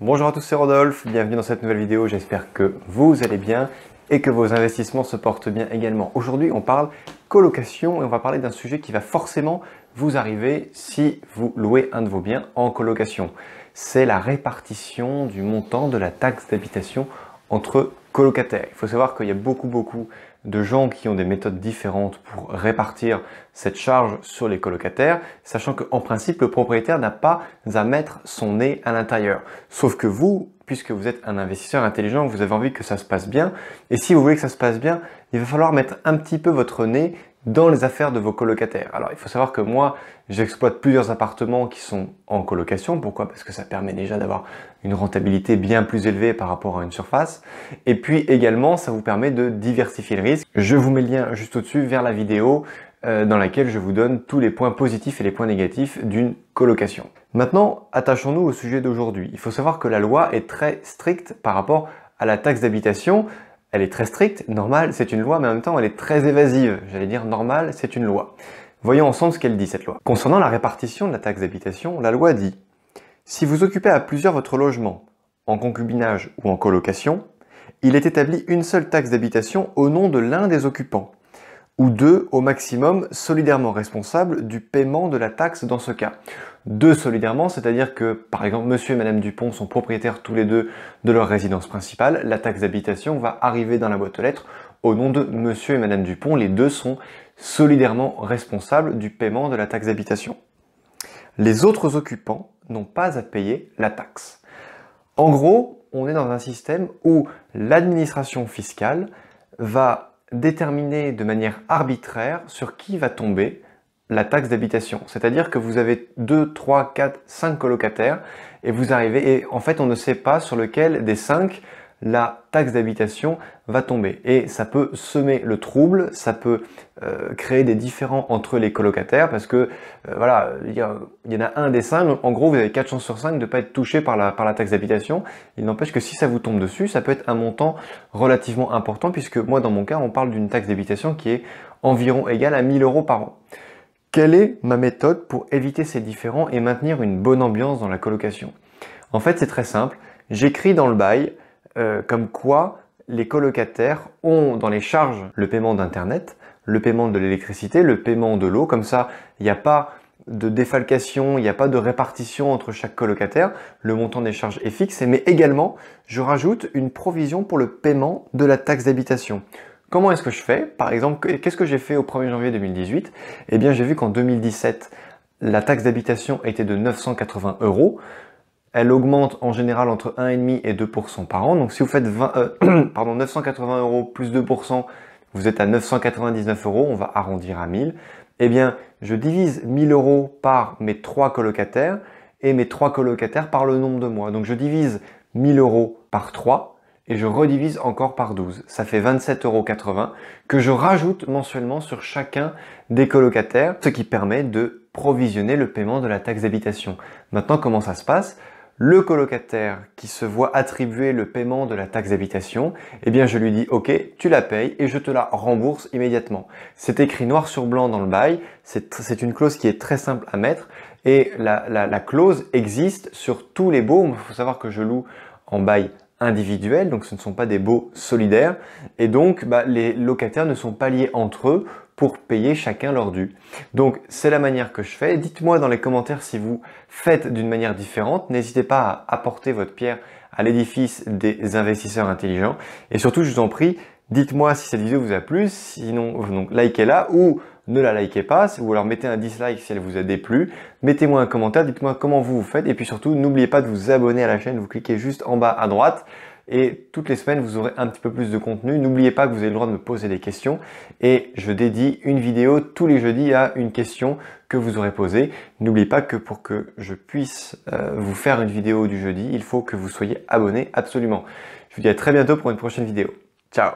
Bonjour à tous, c'est Rodolphe, bienvenue dans cette nouvelle vidéo, j'espère que vous allez bien et que vos investissements se portent bien également. Aujourd'hui, on parle colocation et on va parler d'un sujet qui va forcément vous arriver si vous louez un de vos biens en colocation. C'est la répartition du montant de la taxe d'habitation entre colocataires. Il faut savoir qu'il y a beaucoup de gens qui ont des méthodes différentes pour répartir cette charge sur les colocataires, sachant qu'en principe, le propriétaire n'a pas à mettre son nez à l'intérieur. Sauf que vous, puisque vous êtes un investisseur intelligent, vous avez envie que ça se passe bien, et si vous voulez que ça se passe bien, il va falloir mettre un petit peu votre nez dans les affaires de vos colocataires. Alors, il faut savoir que moi, j'exploite plusieurs appartements qui sont en colocation. Pourquoi? Parce que ça permet déjà d'avoir une rentabilité bien plus élevée par rapport à une surface. Et puis également, ça vous permet de diversifier le risque. Je vous mets le lien juste au-dessus vers la vidéo dans laquelle je vous donne tous les points positifs et les points négatifs d'une colocation. Maintenant, attachons-nous au sujet d'aujourd'hui. Il faut savoir que la loi est très stricte par rapport à la taxe d'habitation. Elle est très stricte, normale, c'est une loi, mais en même temps, elle est très évasive. J'allais dire normale, c'est une loi. Voyons ensemble ce qu'elle dit, cette loi. Concernant la répartition de la taxe d'habitation, la loi dit « Si vous occupez à plusieurs votre logement, en concubinage ou en colocation, il est établi une seule taxe d'habitation au nom de l'un des occupants, ou deux au maximum solidairement responsables du paiement de la taxe dans ce cas. » Deux solidairement, c'est-à-dire que, par exemple, monsieur et madame Dupont sont propriétaires tous les deux de leur résidence principale, la taxe d'habitation va arriver dans la boîte aux lettres au nom de monsieur et madame Dupont, les deux sont solidairement responsables du paiement de la taxe d'habitation. Les autres occupants n'ont pas à payer la taxe. En gros, on est dans un système où l'administration fiscale va déterminer de manière arbitraire sur qui va tomber la taxe d'habitation. C'est-à-dire que vous avez 2, 3, 4, 5 colocataires et vous arrivez et en fait on ne sait pas sur lequel des 5 la taxe d'habitation va tomber. Et ça peut semer le trouble, ça peut créer des différends entre les colocataires parce que voilà, il y en a un des 5, en gros vous avez 4 chances sur 5 de ne pas être touché par la taxe d'habitation. Il n'empêche que si ça vous tombe dessus, ça peut être un montant relativement important puisque moi dans mon cas on parle d'une taxe d'habitation qui est environ égale à 1 000 € par an. Quelle est ma méthode pour éviter ces différends et maintenir une bonne ambiance dans la colocation? En fait, c'est très simple. J'écris dans le bail comme quoi les colocataires ont dans les charges le paiement d'Internet, le paiement de l'électricité, le paiement de l'eau. Comme ça, il n'y a pas de défalcation, il n'y a pas de répartition entre chaque colocataire. Le montant des charges est fixe, mais également, je rajoute une provision pour le paiement de la taxe d'habitation. Comment est-ce que je fais? Par exemple, qu'est-ce que j'ai fait au 1er janvier 2018? Eh bien, j'ai vu qu'en 2017, la taxe d'habitation était de 980 €. Elle augmente en général entre 1,5 et 2% par an. Donc, si vous faites 980 € plus 2%, vous êtes à 999 €. On va arrondir à 1000. Eh bien, je divise 1000 € par mes 3 colocataires et mes 3 colocataires par le nombre de mois. Donc, je divise 1000 € par 3. Et je redivise encore par 12. Ça fait 27,80 € que je rajoute mensuellement sur chacun des colocataires, ce qui permet de provisionner le paiement de la taxe d'habitation. Maintenant, comment ça se passe? Le colocataire qui se voit attribuer le paiement de la taxe d'habitation, eh bien je lui dis ok, tu la payes et je te la rembourse immédiatement. C'est écrit noir sur blanc dans le bail, c'est une clause qui est très simple à mettre et la clause existe sur tous les baux. Il faut savoir que je loue en bail individuels, donc ce ne sont pas des baux solidaires, et donc les locataires ne sont pas liés entre eux pour payer chacun leur dû. Donc c'est la manière que je fais. Dites-moi dans les commentaires si vous faites d'une manière différente. N'hésitez pas à apporter votre pierre à l'édifice des investisseurs intelligents. Et surtout, je vous en prie, dites-moi si cette vidéo vous a plu, sinon donc likez-la ou ne la likez pas, ou alors mettez un dislike si elle vous a déplu. Mettez-moi un commentaire, dites-moi comment vous faites et puis surtout n'oubliez pas de vous abonner à la chaîne, vous cliquez juste en bas à droite et toutes les semaines vous aurez un petit peu plus de contenu. N'oubliez pas que vous avez le droit de me poser des questions et je dédie une vidéo tous les jeudis à une question que vous aurez posée. N'oubliez pas que pour que je puisse vous faire une vidéo du jeudi, il faut que vous soyez abonné absolument. Je vous dis à très bientôt pour une prochaine vidéo. Ciao!